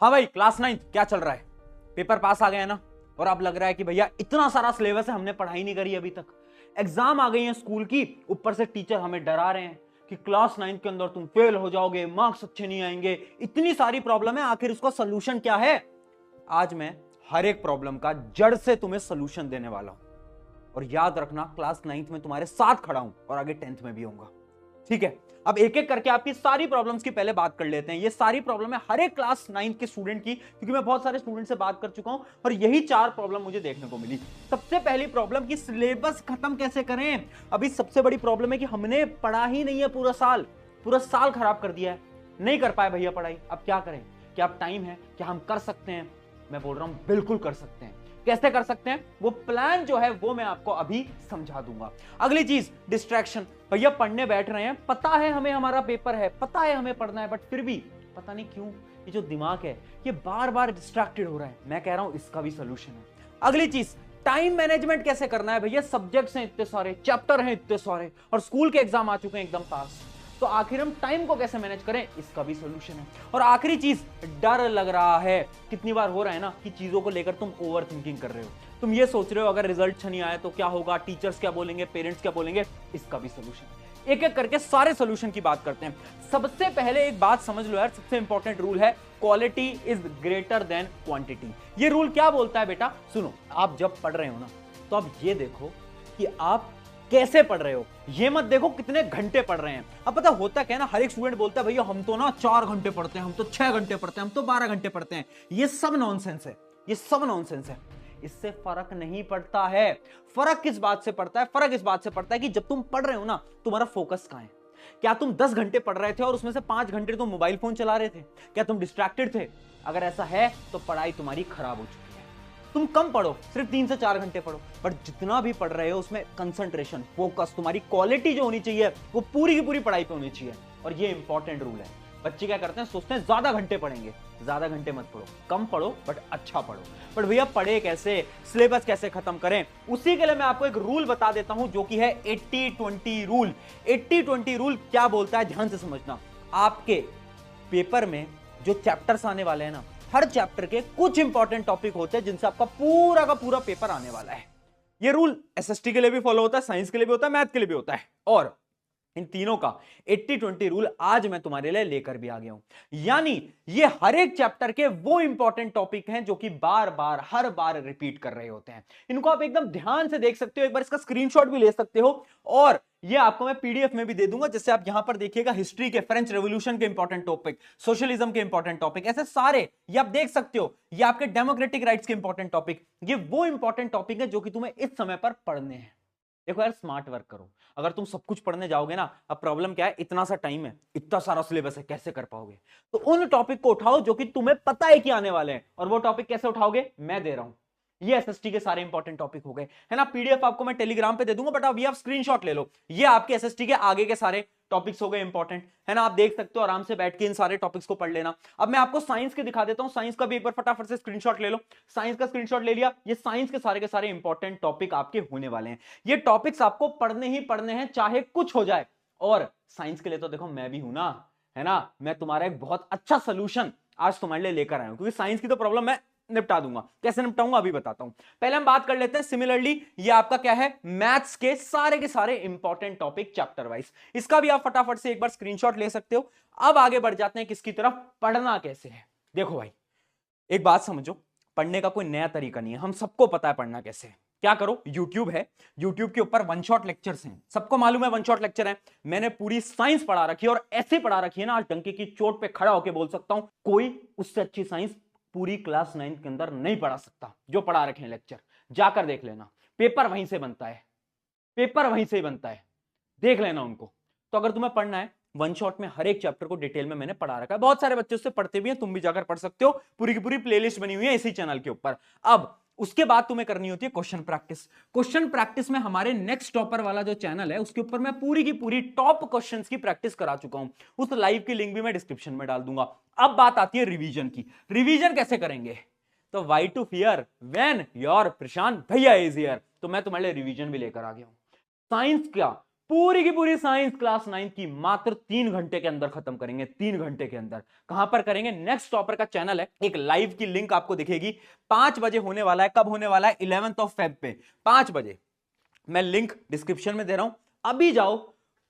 हाँ भाई, क्लास 9 क्या चल रहा है? पेपर पास आ गए हैं ना? और अब लग रहा है कि भैया इतना सारा सिलेबस है, हमने पढ़ाई नहीं करी अभी तक। एग्जाम आ गई है स्कूल की, ऊपर से टीचर हमें डरा रहे हैं कि क्लास 9 के अंदर तुम फेल हो जाओगे, मार्क्स अच्छे नहीं आएंगे, इतनी सारी प्रॉब्लम है, आखिर उसका सोल्यूशन क्या है? आज मैं हर एक प्रॉब्लम का जड़ से तुम्हें सोल्यूशन देने वाला हूं। और याद रखना, क्लास 9th में तुम्हारे साथ खड़ा हूं और आगे 10th में भी होऊंगा। ठीक है, अब एक एक करके आपकी सारी प्रॉब्लम्स की पहले बात कर लेते हैं। ये सारी प्रॉब्लम है हर एक क्लास 9th के स्टूडेंट की, क्योंकि मैं बहुत सारे स्टूडेंट से बात कर चुका हूं और यही 4 प्रॉब्लम मुझे देखने को मिली। सबसे पहली प्रॉब्लम कि सिलेबस खत्म कैसे करें। अभी सबसे बड़ी प्रॉब्लम है कि हमने पढ़ा ही नहीं है, पूरा साल खराब कर दिया है, नहीं कर पाए भैया पढ़ाई। अब क्या करें? क्या अब टाइम है? क्या हम कर सकते हैं? मैं बोल रहा हूं बिल्कुल कर सकते हैं। कैसे कर सकते हैं वो प्लान जो है वो मैं आपको अभी समझा दूंगा। अगली चीज, डिस्ट्रैक्शन। भैया पढ़ने बैठ रहे हैं, पता है हमें हमारा पेपर है, पता है हमें पढ़ना है, बट फिर भी पता नहीं क्यों ये जो दिमाग है ये बार बार डिस्ट्रैक्टेड हो रहा है। मैं कह रहा हूं इसका भी सोल्यूशन है। अगली चीज, टाइम मैनेजमेंट कैसे करना है। भैया सब्जेक्ट्स हैं इतने सारे, चैप्टर हैं इतने सारे, और स्कूल के एग्जाम आ चुके हैं एकदम पास, तो आखिर हम टाइम को कैसे मैनेज करें, इसका भी सोल्यूशन है। और आखिरी चीज, डर लग रहा है। कितनी बार हो रहा है ना कि चीजों को लेकर तुम ओवर थिंकिंग कर रहे हो, तुम ये सोच रहे हो अगर रिजल्ट अच्छा नहीं आया तो क्या होगा, टीचर्स क्या बोलेंगे, पेरेंट्स क्या बोलेंगे, इसका भी सोल्यूशन। एक एक करके सारे सोल्यूशन की बात करते हैं। सबसे पहले एक बात समझ लो यार, सबसे इंपॉर्टेंट रूल है, quality is greater than quantity. ये रूल क्या बोलता है बेटा? सुनो, आप जब पढ़ रहे हो ना तो आप ये देखो कि आप कैसे पढ़ रहे हो, ये मत देखो कितने घंटे पढ़ रहे हैं। अब पता होता क्या है ना, हर एक स्टूडेंट बोलता है भैया हम तो ना 4 घंटे पढ़ते हैं, हम तो 6 घंटे पढ़ते हैं, हम तो 12 घंटे पढ़ते हैं। ये सब नॉनसेंस है, ये सब नॉनसेंस है। इससे फर्क नहीं पड़ता है। फर्क किस बात से पड़ता है? फर्क इस बात से पड़ता है कि जब तुम पढ़ रहे हो ना, तुम्हारा फोकस कहां है। क्या तुम 10 घंटे पढ़ रहे थे और उसमें से 5 घंटे तुम मोबाइल फोन चला रहे थे? क्या तुम डिस्ट्रैक्टेड थे? अगर ऐसा है तो पढ़ाई तुम्हारी खराब हो चुकी है। तुम कम पढ़ो, सिर्फ 3 से 4 घंटे पढ़ो, बट जितना भी पढ़ रहे हो उसमें कंसंट्रेशन, फोकस, तुम्हारी क्वालिटी जो होनी चाहिए वो पूरी की पूरी पढ़ाई पे होनी चाहिए। और ये इंपॉर्टेंट रूल है। बच्चे क्या करते हैं, सोचते हैं ज्यादा घंटे पढ़ेंगे। ज्यादा घंटे मत पढ़ो, कम पढ़ो बट अच्छा पढ़ो। बट भैया पढ़े कैसे, सिलेबस कैसे खत्म करें, उसी के लिए मैं आपको एक रूल बता देता हूं जो कि है 80-20 रूल। 80-20 रूल क्या बोलता है, ध्यान से समझना। आपके पेपर में जो चैप्टर्स आने वाले हैं ना, हर चैप्टर के कुछ इंपॉर्टेंट टॉपिक होते हैं जिनसे आपका पूरा का पूरा पेपर आने वाला है। ये रूल एसएसटी के लिए भी फॉलो होता है, साइंस के लिए भी होता है, मैथ के लिए भी होता है। और इन तीनों का 80-20 रूल आज मैं तुम्हारे लिए लेकर भी आ गया हूं। यानी ये हर एक चैप्टर के वो इंपॉर्टेंट टॉपिक हैं जो कि बार बार हर बार रिपीट कर रहे होते हैं। इनको आप एकदम ध्यान से देख सकते हो, एक बार इसका स्क्रीनशॉट भी ले सकते हो, और ये आपको मैं पीडीएफ में भी दे दूंगा। जैसे आप यहां पर देखिएगा, हिस्ट्री के, फ्रेंच रेवोल्यूशन के इंपॉर्टेंट टॉपिक, सोशलिज्म के इंपॉर्टेंट टॉपिक, ऐसे सारे ये आप देख सकते हो। ये आपके डेमोक्रेटिक राइट्स के इंपॉर्टेंट टॉपिक, ये वो इंपॉर्टेंट टॉपिक है जो कि तुम्हें इस समय पर पढ़ने हैं। देखो यार, स्मार्ट वर्क करो। अगर तुम सब कुछ पढ़ने जाओगे ना, अब प्रॉब्लम क्या है, इतना सा टाइम है, इतना सारा सिलेबस है, कैसे कर पाओगे? तो उन टॉपिक को उठाओ जो कि तुम्हें पता है कि आने वाले हैं। और वो टॉपिक कैसे उठाओगे, मैं दे रहा हूं। ये एसएसटी के सारे इंपॉर्टेंट टॉपिक हो गए, है ना। पीडीएफ आपको मैं टेलीग्राम पे दे दूंगा, बट अभी आप स्क्रीनशॉट ले लो। ये आपके एसएसटी के आगे के सारे टॉपिक्स हो गए इंपॉर्टेंट, है ना। आप देख सकते हो, आराम से बैठ के इन सारे टॉपिक्स को पढ़ लेना। अब मैं आपको साइंस के दिखा देता हूं, साइंस का भी एक बार फटाफट से स्क्रीनशॉट ले लो। साइंस का स्क्रीनशॉट ले लिया, ये साइंस के सारे इंपॉर्टेंट टॉपिक आपके होने वाले हैं। ये टॉपिक्स आपको पढ़ने ही पढ़ने हैं, चाहे कुछ हो जाए। और साइंस के लिए तो देखो मैं भी हूं ना, है ना। मैं तुम्हारा एक बहुत अच्छा सोल्यूशन आज तुम्हारे लिए लेकर आया हूं, क्योंकि साइंस की तो प्रॉब्लम मैं निपटा दूंगा। कैसे निपटाऊंगा अभी बताता हूं। पहले हम बात कर लेते हैं सिमिलरली, ये आपका क्या है, मैथ्स के सारे इंपॉर्टेंट टॉपिक चैप्टर वाइज। इसका भी आप फटाफट से एक बार स्क्रीनशॉट ले सकते हो। अब आगे बढ़ जाते हैं किसकी तरफ, पढ़ना कैसे है। देखो भाई, एक बात समझो, पढ़ने का कोई नया तरीका नहीं है, हम सबको पता है पढ़ना कैसे है। क्या करो, YouTube है, YouTube के ऊपर वन शॉट लेक्चर्स हैं, सबको मालूम है वन शॉट लेक्चर है। मैंने पूरी साइंस पढ़ा रखी है, और ऐसे पढ़ा रखी है ना, आज डंके की चोट पे खड़ा होकर बोल सकता हूं, कोई उससे अच्छी साइंस पूरी क्लास 9 के अंदर नहीं पढ़ा सकता। जो पढ़ा रखे हैं लेक्चर, जाकर देख लेना, पेपर वहीं से बनता है, पेपर वहीं से बनता है, देख लेना उनको। तो अगर तुम्हें पढ़ना है, वन शॉट में हर एक चैप्टर को डिटेल में मैंने पढ़ा रखा है, बहुत सारे बच्चे उससे पढ़ते भी हैं, तुम भी जाकर पढ़ सकते हो। पूरी की पूरी प्लेलिस्ट बनी हुई है इसी चैनल के ऊपर। अब उसके बाद तुम्हें करनी होती है क्वेश्चन प्रैक्टिस। क्वेश्चन प्रैक्टिस में हमारे नेक्स्ट टॉपर वाला जो चैनल है, उसके ऊपर मैं पूरी की पूरी टॉप क्वेश्चंस की प्रैक्टिस करा चुका हूं। उस लाइव की लिंक भी मैं डिस्क्रिप्शन में डाल दूंगा। अब बात आती है रिवीजन की। रिवीजन कैसे करेंगे? तो why to fear when your Prashant भैया इज हियर। तो मैं तुम्हारे लिए रिवीजन भी लेकर आ गया हूं। साइंस का पूरी की पूरी साइंस क्लास 9 की मात्र 3 घंटे के अंदर खत्म करेंगे। 3 घंटे के अंदर कहां पर करेंगे? नेक्स्ट टॉपर का चैनल है, एक लाइव की लिंक आपको दिखेगी, 5 बजे होने वाला है। कब होने वाला है? 11 Feb पे 5 बजे। मैं लिंक डिस्क्रिप्शन में दे रहा हूं, अभी जाओ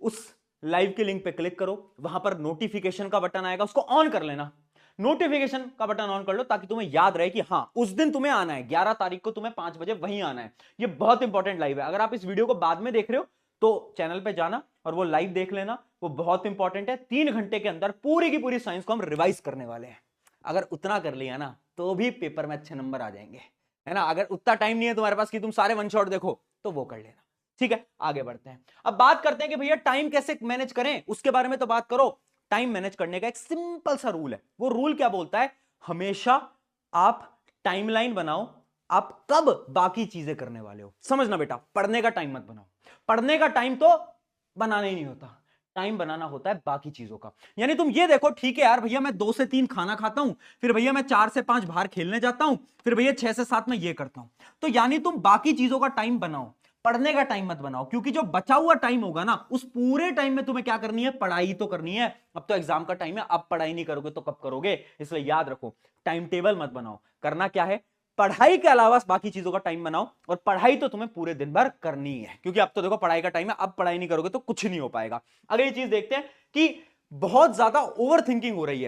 उस लाइव की लिंक पे क्लिक करो, वहां पर नोटिफिकेशन का बटन आएगा, उसको ऑन कर लेना। नोटिफिकेशन का बटन ऑन कर लो ताकि तुम्हें याद रहे कि हाँ उस दिन तुम्हें आना है, 11 तारीख को तुम्हें 5 बजे वहीं आना है। ये बहुत इंपॉर्टेंट लाइव है। अगर आप इस वीडियो को बाद में देख रहे हो तो चैनल पे जाना और वो लाइव देख लेना, वो बहुत इंपॉर्टेंट है। 3 घंटे के अंदर पूरी की पूरी साइंस को हम रिवाइज करने वाले हैं। अगर उतना कर लिया ना तो भी पेपर में अच्छे नंबर आ जाएंगे, है ना। अगर उतना टाइम नहीं है तुम्हारे पास कि तुम सारे वन शॉट देखो तो वो कर लेना, ठीक है। आगे बढ़ते हैं, अब बात करते हैं कि भैया टाइम कैसे मैनेज करें, उसके बारे में तो बात करो। टाइम मैनेज करने का एक सिंपल सा रूल है। वो रूल क्या बोलता है? हमेशा आप टाइमलाइन बनाओ, आप कब बाकी चीजें करने वाले हो। समझना बेटा, पढ़ने का टाइम मत बनाओ। पढ़ने का टाइम तो बनाना ही नहीं होता, टाइम बनाना होता है बाकी चीजों का। यानी तुम ये देखो, ठीक है यार भैया मैं 2 से 3 खाना खाता हूं, फिर भैया मैं 4 से 5 बाहर खेलने जाता हूं, फिर भैया 6 से 7 में ये करता हूं। तो यानी तुम बाकी चीजों का टाइम बनाओ, पढ़ने का टाइम मत बनाओ। क्योंकि जो बचा हुआ टाइम होगा ना, उस पूरे टाइम में तुम्हें क्या करनी है? पढ़ाई तो करनी है। अब तो एग्जाम का टाइम है, अब पढ़ाई नहीं करोगे तो कब करोगे? इसलिए याद रखो, टाइम टेबल मत बनाओ। करना क्या है? पढ़ाई के अलावा बाकी चीजों का टाइम बनाओ, और पढ़ाई तो तुम्हें पूरे दिन भर करनी है। क्योंकि अब तो देखो पढ़ाई का टाइम है, अब पढ़ाई नहीं करोगे तो कुछ नहीं हो पाएगा। अगली चीज देखते हैं कि बहुत ज्यादा ओवर थिंकिंग हो रही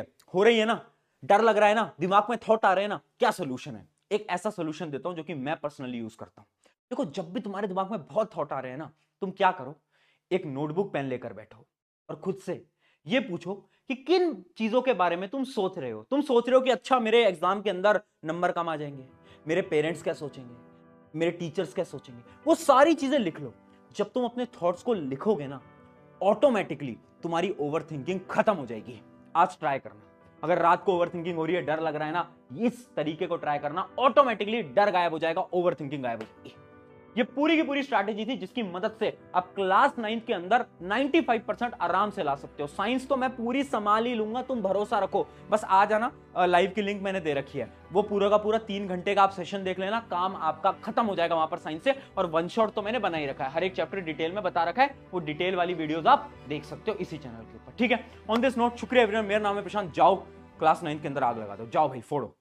है ना, डर लग रहा है ना, दिमाग में थॉट आ रहे हैं ना, क्या सोल्यूशन है? एक ऐसा सोल्यूशन देता हूं जो कि मैं पर्सनली यूज करता हूं। देखो, जब भी तुम्हारे दिमाग में बहुत थॉट आ रहे हैं ना, तुम क्या करो, एक नोटबुक पेन लेकर बैठो और खुद से ये पूछो कि किन चीजों के बारे में तुम सोच रहे हो। तुम सोच रहे हो कि अच्छा मेरे एग्जाम के अंदर नंबर कम आ जाएंगे, मेरे पेरेंट्स क्या सोचेंगे, मेरे टीचर्स क्या सोचेंगे। वो सारी चीजें लिख लो। जब तुम अपने थॉट्स को लिखोगे ना, ऑटोमेटिकली तुम्हारी ओवर थिंकिंग खत्म हो जाएगी। आज ट्राई करना, अगर रात को ओवर थिंकिंग हो रही है, डर लग रहा है ना, इस तरीके को ट्राई करना, ऑटोमेटिकली डर गायब हो जाएगा, ओवर थिंकिंग गायब हो जाएगी। ये पूरी की पूरी स्ट्रैटेजी थी जिसकी मदद से आप क्लास 9 के अंदर 95% आराम से ला सकते हो। साइंस तो मैं पूरी संभाल ही लूंगा, तुम भरोसा रखो। बस आ जाना, लाइव की लिंक मैंने दे रखी है, वो पूरा का पूरा 3 घंटे का आप सेशन देख लेना, काम आपका खत्म हो जाएगा वहां पर साइंस से। और वन शॉट तो मैंने बना ही रखा है, हर एक चैप्टर डिटेल में बता रखा है, वो डिटेल वाली वीडियोस आप देख सकते हो इसी चैनल के ऊपर, ठीक है। ऑन दिस नोट, शुक्रिया एवरीवन, मेरा नाम है प्रशांत। जाओ क्लास 9 के अंदर आग लगा दो, जाओ भाई फोड़ो।